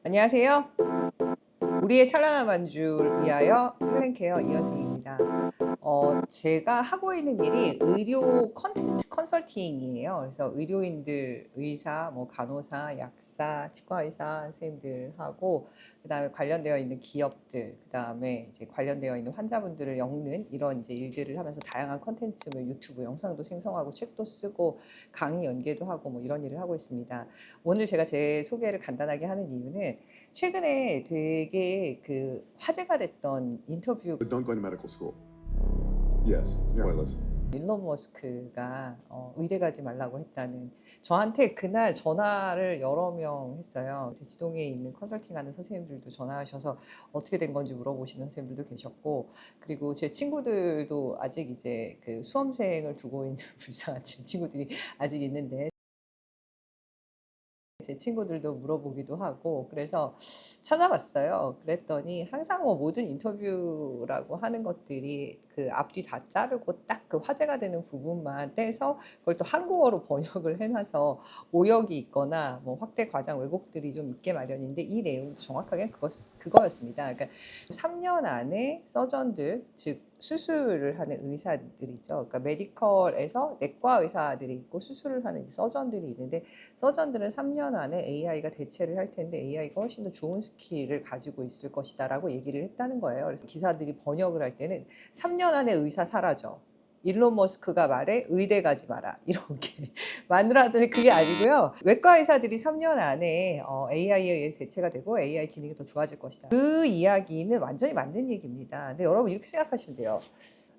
안녕하세요. 우리의 찬란한 반주를 위하여 헬렌케어 이현승입니다. 제가 하고 있는 일이 의료 컨텐츠 컨설팅이에요. 그래서 의료인들, 의사, 뭐 간호사, 약사, 치과의사 선생님들하고 그다음에 관련되어 있는 기업들, 그다음에 이제 관련되어 있는 환자분들을 엮는 이런 이제 일들을 하면서 다양한 컨텐츠, 뭐 유튜브 영상도 생성하고 책도 쓰고 강의 연계도 하고 뭐 이런 일을 하고 있습니다. 오늘 제가 제 소개를 간단하게 하는 이유는 최근에 되게 그 화제가 됐던 인터뷰 But don't go into medical school. Yes, Yeah. pointless. 일론 머스크가 의대 가지 말라고 했다는 저한테 그날 전화를 여러 명 했어요. 대치동에 있는 컨설팅하는 선생님들도 전화하셔서 어떻게 된 건지 물어보시는 선생님들도 계셨고 그리고 제 친구들도 아직 이제 그 수험생을 두고 있는 불쌍한 제 친구들이 아직 있는데 제 친구들도 물어보기도 하고 그래서 찾아봤어요. 그랬더니 항상 뭐 모든 인터뷰라고 하는 것들이 그 앞뒤 다 자르고 딱 그 화제가 되는 부분만 떼서 그걸 또 한국어로 번역을 해놔서 오역이 있거나 뭐 확대 과장 왜곡들이 좀 있게 마련인데 이 내용도 정확하게 그거였습니다. 그러니까 3년 안에 서전들 즉 수술을 하는 의사들이죠. 그러니까 메디컬에서 내과 의사들이 있고 수술을 하는 서전들이 있는데 서전들은 3년 안에 AI가 대체를 할 텐데 AI가 훨씬 더 좋은 스킬을 가지고 있을 것이다라고 얘기를 했다는 거예요. 그래서 기사들이 번역을 할 때는 3년 안에 의사 사라져. 일론 머스크가 말해 의대 가지 마라 이렇게 마누라더니 그게 아니고요. 외과 의사들이 3년 안에 AI에 의해 대체가 되고 AI 기능이 더 좋아질 것이다. 그 이야기는 완전히 맞는 얘기입니다. 근데 여러분 이렇게 생각하시면 돼요.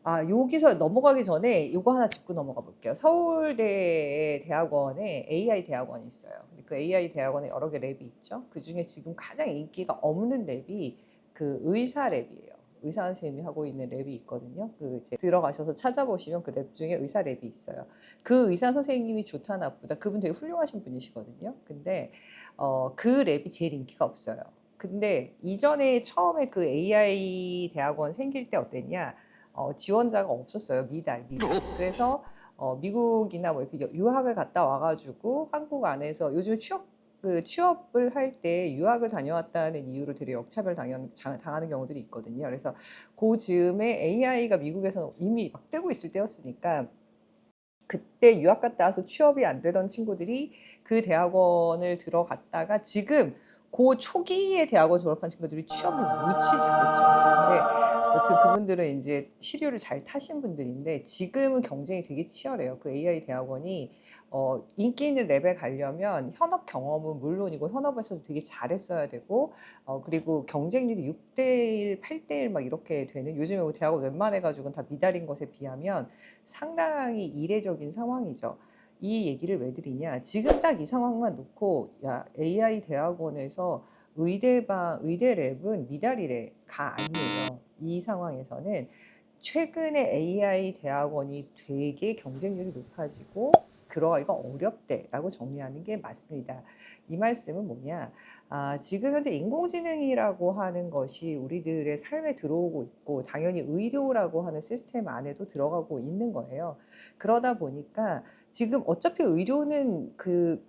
여기서 넘어가기 전에 이거 하나 짚고 넘어가 볼게요. 서울대 대학원에 AI 대학원이 있어요. 근데 그 AI 대학원에 여러 개 랩이 있죠. 그 중에 지금 가장 인기가 없는 랩이 그 의사 랩이에요. 의사 선생님이 하고 있는 랩이 있거든요. 그 이제 들어가셔서 찾아보시면 그 랩 중에 의사 랩이 있어요. 그 의사 선생님이 좋다 나쁘다 그분 되게 훌륭하신 분이시거든요. 근데 그 랩이 제일 인기가 없어요. 근데 이전에 처음에 그 AI 대학원 생길 때 어땠냐? 지원자가 없었어요. 미달. 그래서 미국이나 뭐 이렇게 유학을 갔다 와가지고 한국 안에서 요즘 취업을 할 때 유학을 다녀왔다는 이유로 되게 역차별 당하는 경우들이 있거든요. 그래서 그 즈음에 AI가 미국에서는 이미 막 뜨고 있을 때였으니까 그때 유학 갔다 와서 취업이 안 되던 친구들이 그 대학원을 들어갔다가 지금 그 초기에 대학원 졸업한 친구들이 취업을 무지 잘했죠. 근데 여튼 그분들은 이제 시류를 잘 타신 분들인데 지금은 경쟁이 되게 치열해요. 그 AI 대학원이 인기 있는 랩에 가려면 현업 경험은 물론이고 현업에서도 되게 잘했어야 되고 그리고 경쟁률이 6대1, 8대1 막 이렇게 되는 요즘에 뭐 대학원 웬만해 가지고는 다 미달인 것에 비하면 상당히 이례적인 상황이죠. 이 얘기를 왜 드리냐? 지금 딱 이 상황만 놓고 야 AI 대학원에서 의대 랩은 미달이래가 아니에요. 이 상황에서는 최근에 AI 대학원이 되게 경쟁률이 높아지고 들어가기가 어렵대라고 정리하는 게 맞습니다. 이 말씀은 뭐냐? 지금 현재 인공지능이라고 하는 것이 우리들의 삶에 들어오고 있고 당연히 의료라고 하는 시스템 안에도 들어가고 있는 거예요. 그러다 보니까 지금 어차피 의료는 그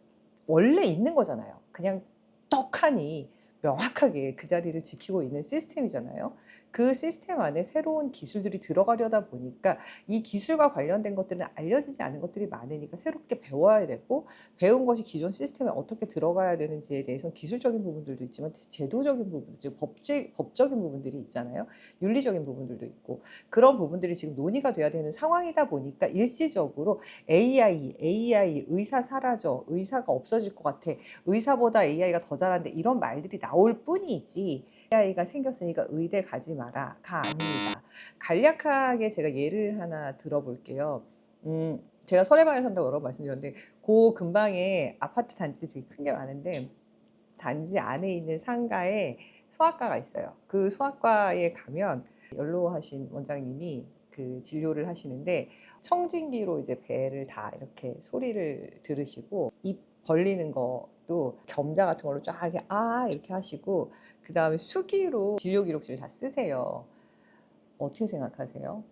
원래 있는 거잖아요. 그냥 떡하니 명확하게 그 자리를 지키고 있는 시스템이잖아요. 그 시스템 안에 새로운 기술들이 들어가려다 보니까 이 기술과 관련된 것들은 알려지지 않은 것들이 많으니까 새롭게 배워야 되고 배운 것이 기존 시스템에 어떻게 들어가야 되는지에 대해서 기술적인 부분들도 있지만 제도적인 부분, 즉 법적인 부분들이 있잖아요. 윤리적인 부분들도 있고 그런 부분들이 지금 논의가 돼야 되는 상황이다 보니까 일시적으로 AI, 의사 사라져, 의사가 없어질 것 같아, 의사보다 AI가 더 잘하는데 이런 말들이 나올 뿐이지 AI가 생겼으니까 의대 가지 마라가 아닙니다. 간략하게 제가 예를 하나 들어볼게요. 제가 설해마을 산다고 여러 번 말씀드렸는데 그 근방에 아파트 단지들이 되게 큰 게 많은데 단지 안에 있는 상가에 소아과가 있어요. 그 소아과에 가면 연로하신 원장님이 그 진료를 하시는데 청진기로 이제 배를 다 이렇게 소리를 들으시고 입 벌리는 것도 점자 같은 걸로 쫙 이렇게 하시고 그 다음에 수기로 진료 기록지를 다 쓰세요. 어떻게 생각하세요?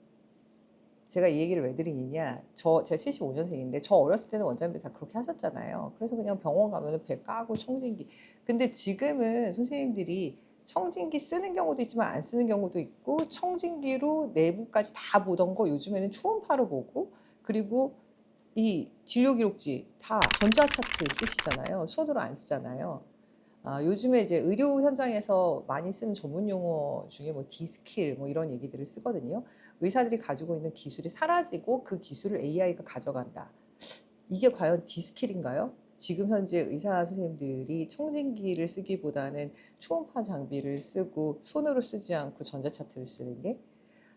제가 이 얘기를 왜 드리느냐. 제가 75년생인데 저 어렸을 때는 원장님들 다 그렇게 하셨잖아요. 그래서 그냥 병원 가면은 배 까고 청진기. 근데 지금은 선생님들이 청진기 쓰는 경우도 있지만 안 쓰는 경우도 있고 청진기로 내부까지 다 보던 거 요즘에는 초음파로 보고 그리고 이 진료 기록지 다 전자차트 쓰시잖아요. 손으로 안 쓰잖아요. 요즘에 이제 의료 현장에서 많이 쓰는 전문 용어 중에 뭐 디스킬 뭐 이런 얘기들을 쓰거든요. 의사들이 가지고 있는 기술이 사라지고 그 기술을 AI가 가져간다. 이게 과연 디스킬인가요? 지금 현재 의사 선생님들이 청진기를 쓰기보다는 초음파 장비를 쓰고 손으로 쓰지 않고 전자차트를 쓰는 게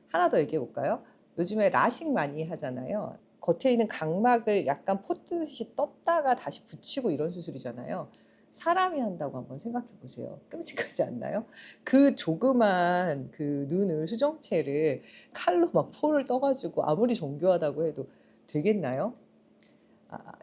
하나 더 얘기해 볼까요? 요즘에 라식 많이 하잖아요. 겉에 있는 각막을 약간 포듯이 떴다가 다시 붙이고 이런 수술이잖아요. 사람이 한다고 한번 생각해 보세요. 끔찍하지 않나요? 그 조그만 그 눈을 수정체를 칼로 막 포를 떠가지고 아무리 정교하다고 해도 되겠나요?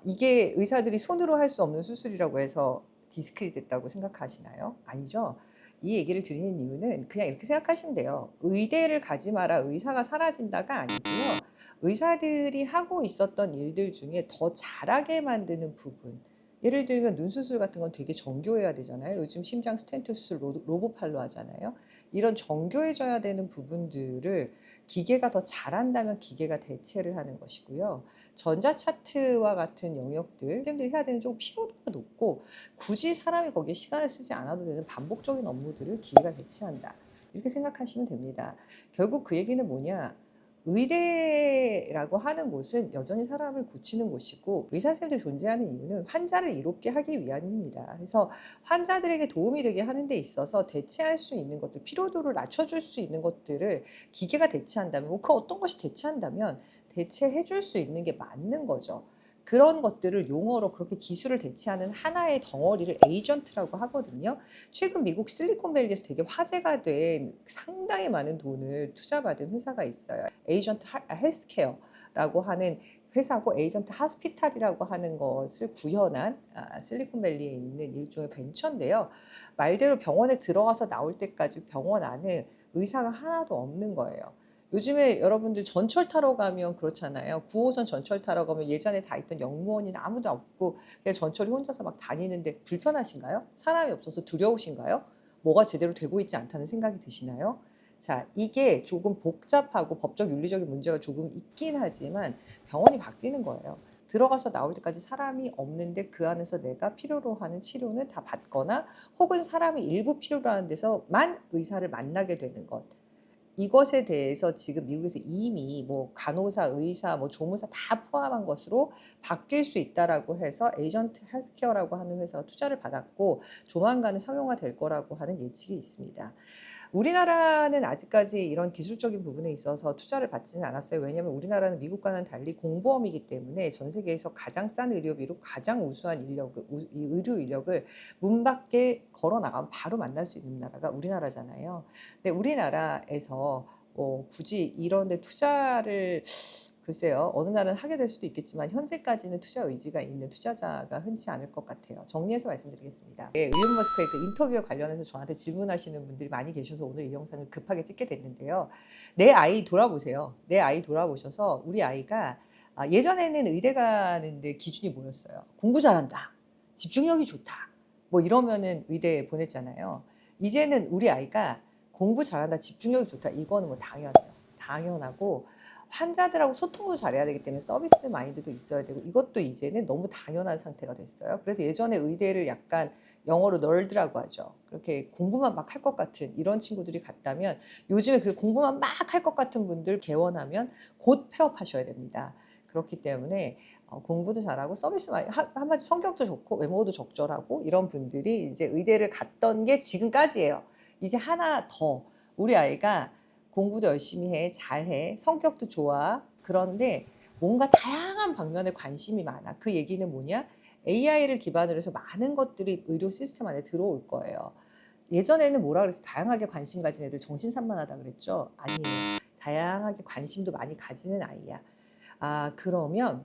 이게 의사들이 손으로 할 수 없는 수술이라고 해서 디스크리 됐다고 생각하시나요? 아니죠. 이 얘기를 드리는 이유는 그냥 이렇게 생각하시면 돼요. 의대를 가지 마라, 의사가 사라진다가 아니고요. 의사들이 하고 있었던 일들 중에 더 잘하게 만드는 부분. 예를 들면 눈 수술 같은 건 되게 정교해야 되잖아요. 요즘 심장 스텐트 수술 로보팔로 하잖아요. 이런 정교해져야 되는 부분들을 기계가 더 잘한다면 기계가 대체를 하는 것이고요. 전자차트와 같은 영역들, 선생님들이 해야 되는 좀 피로도가 높고 굳이 사람이 거기에 시간을 쓰지 않아도 되는 반복적인 업무들을 기계가 대체한다. 이렇게 생각하시면 됩니다. 결국 그 얘기는 뭐냐? 의대라고 하는 곳은 여전히 사람을 고치는 곳이고 의사 선생님들이 존재하는 이유는 환자를 이롭게 하기 위함입니다. 그래서 환자들에게 도움이 되게 하는 데 있어서 대체할 수 있는 것들, 피로도를 낮춰줄 수 있는 것들을 기계가 대체한다면, 그 어떤 것이 대체한다면 대체해 줄 수 있는 게 맞는 거죠. 그런 것들을 용어로 그렇게 기술을 대체하는 하나의 덩어리를 에이전트라고 하거든요. 최근 미국 실리콘밸리에서 되게 화제가 된 상당히 많은 돈을 투자받은 회사가 있어요. 에이전트 헬스케어라고 하는 회사고 에이전트 하스피탈이라고 하는 것을 구현한 실리콘밸리에 있는 일종의 벤처인데요. 말대로 병원에 들어가서 나올 때까지 병원 안에 의사가 하나도 없는 거예요. 요즘에 여러분들 전철 타러 가면 그렇잖아요. 9호선 전철 타러 가면 예전에 다 있던 역무원이나 아무도 없고 그냥 전철이 혼자서 막 다니는데 불편하신가요? 사람이 없어서 두려우신가요? 뭐가 제대로 되고 있지 않다는 생각이 드시나요? 자, 이게 조금 복잡하고 법적 윤리적인 문제가 조금 있긴 하지만 병원이 바뀌는 거예요. 들어가서 나올 때까지 사람이 없는데 그 안에서 내가 필요로 하는 치료는 다 받거나 혹은 사람이 일부 필요로 하는 데서만 의사를 만나게 되는 것. 이것에 대해서 지금 미국에서 이미 뭐 간호사, 의사, 뭐 조무사 다 포함한 것으로 바뀔 수 있다라고 해서 에이전트 헬스케어라고 하는 회사가 투자를 받았고 조만간은 상용화될 거라고 하는 예측이 있습니다. 우리나라는 아직까지 이런 기술적인 부분에 있어서 투자를 받지는 않았어요. 왜냐하면 우리나라는 미국과는 달리 공보험이기 때문에 전 세계에서 가장 싼 의료비로 가장 우수한 이 의료 인력을 문 밖에 걸어 나가면 바로 만날 수 있는 나라가 우리나라잖아요. 근데 우리나라에서 굳이 이런 데 투자를 글쎄요. 어느 날은 하게 될 수도 있겠지만 현재까지는 투자 의지가 있는 투자자가 흔치 않을 것 같아요. 정리해서 말씀드리겠습니다. 일론 머스크의 그 인터뷰에 관련해서 저한테 질문하시는 분들이 많이 계셔서 오늘 이 영상을 급하게 찍게 됐는데요. 내 아이 돌아보세요. 내 아이 돌아보셔서 우리 아이가 예전에는 의대 가는데 기준이 뭐였어요? 공부 잘한다. 집중력이 좋다. 뭐 이러면은 의대에 보냈잖아요. 이제는 우리 아이가 공부 잘한다, 집중력이 좋다. 이거는 뭐 당연해요. 당연하고 환자들하고 소통도 잘해야 되기 때문에 서비스 마인드도 있어야 되고 이것도 이제는 너무 당연한 상태가 됐어요. 그래서 예전에 의대를 약간 영어로 널드라고 하죠. 그렇게 공부만 막 할 것 같은 이런 친구들이 갔다면 요즘에 그 공부만 막 할 것 같은 분들 개원하면 곧 폐업하셔야 됩니다. 그렇기 때문에 공부도 잘하고 서비스 한마디 성격도 좋고 외모도 적절하고 이런 분들이 이제 의대를 갔던 게 지금까지예요. 이제 하나 더 우리 아이가 공부도 열심히 해, 잘해, 성격도 좋아. 그런데 뭔가 다양한 방면에 관심이 많아. 그 얘기는 뭐냐? AI를 기반으로 해서 많은 것들이 의료 시스템 안에 들어올 거예요. 예전에는 뭐라 그랬어? 다양하게 관심 가진 애들 정신산만하다 그랬죠? 아니에요. 다양하게 관심도 많이 가지는 아이야. 그러면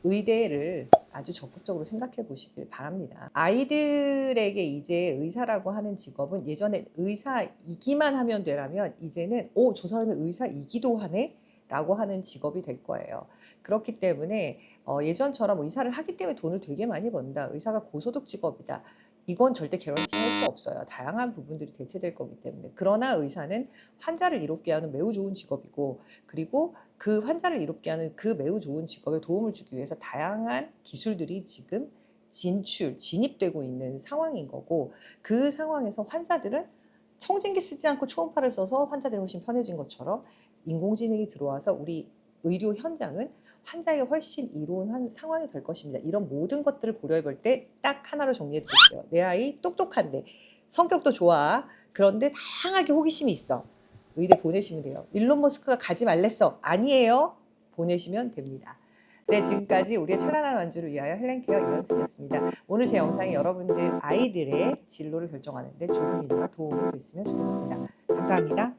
의대를 아주 적극적으로 생각해 보시길 바랍니다. 아이들에게 이제 의사라고 하는 직업은 예전에 의사이기만 하면 되라면 이제는 저 사람이 의사이기도 하네? 라고 하는 직업이 될 거예요. 그렇기 때문에 예전처럼 의사를 하기 때문에 돈을 되게 많이 번다. 의사가 고소득 직업이다. 이건 절대 개런티 할 수 없어요. 다양한 부분들이 대체될 거기 때문에. 그러나 의사는 환자를 이롭게 하는 매우 좋은 직업이고, 그리고 그 환자를 이롭게 하는 그 매우 좋은 직업에 도움을 주기 위해서 다양한 기술들이 지금 진입되고 있는 상황인 거고, 그 상황에서 환자들은 청진기 쓰지 않고 초음파를 써서 환자들이 훨씬 편해진 것처럼 인공지능이 들어와서 우리 의료 현장은 환자에게 훨씬 이로운 상황이 될 것입니다. 이런 모든 것들을 고려해 볼 때 딱 하나로 정리해 드릴게요. 내 아이 똑똑한데 성격도 좋아. 그런데 다양하게 호기심이 있어. 의대 보내시면 돼요. 일론 머스크가 가지 말랬어. 아니에요. 보내시면 됩니다. 네, 지금까지 우리의 찬란한 완주를 위하여 헬렌케어 이현승이었습니다. 오늘 제 영상이 여러분들 아이들의 진로를 결정하는 데 조금이나마 도움이 됐으면 좋겠습니다. 감사합니다.